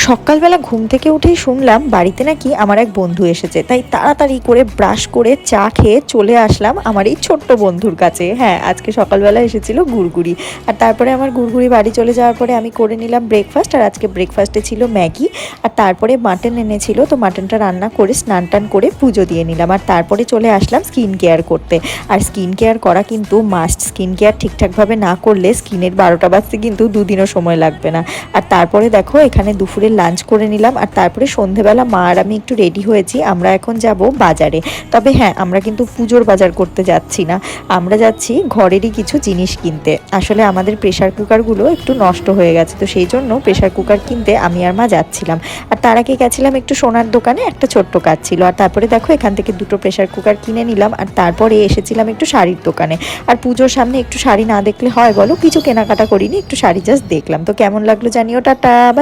সকালবেলা ঘুম থেকে উঠেই শুনলাম বাড়িতে নাকি আমার এক বন্ধু এসেছে, তাই তাড়াতাড়ি করে ব্রাশ করে চা খেয়ে চলে আসলাম আমার এই ছোট্ট বন্ধুর কাছে। হ্যাঁ, আজকে সকালবেলা এসেছিল গুড়গুড়ি। আর তারপরে আমার গুড়গুড়ি বাড়ি চলে যাওয়ার পরে আমি করে নিলাম ব্রেকফাস্ট। আর আজকে ব্রেকফাস্টে ছিল ম্যাগি, আর তারপরে মাটন এনেছিল, তো মাটনটা রান্না করে স্নান টান করে পুজো দিয়ে নিলাম। আর তারপরে চলে আসলাম স্কিন কেয়ার করতে। আর স্কিন কেয়ার করা কিন্তু মাস্ট, স্কিন কেয়ার ঠিকঠাকভাবে না করলে স্কিনের 12টা বাজতে কিন্তু দুদিনও সময় লাগবে না। আর তারপরে দেখো এখানে দুপুরে লাঞ্চ করে নিলাম। আর তারপরে সন্ধেবেলা মা আর আমি একটু রেডি হয়েছি, আমরা এখন যাব বাজারে। তবে হ্যাঁ, আমরা কিন্তু পুজোর বাজার করতে যাচ্ছি না, আমরা যাচ্ছি ঘরেরই কিছু জিনিস কিনতে। আসলে আমাদের প্রেশার কুকারগুলো একটু নষ্ট হয়ে গেছে, তো সেই জন্য প্রেশার কুকার কিনতে আমি আর মা যাচ্ছিলাম। আর তার আগে গেছিলাম একটু সোনার দোকানে, একটা ছোট্ট কাজ ছিল। আর তারপরে দেখো এখান থেকে দুটো প্রেশার কুকার কিনে নিলাম। আর তারপরে এসেছিলাম একটু শাড়ির দোকানে। আর পুজোর সামনে একটু শাড়ি না দেখলে হয় বলো? কিছু কেনাকাটা করিনি, একটু শাড়ি জাস্ট দেখলাম। তো কেমন লাগলো জানিও। টাটা।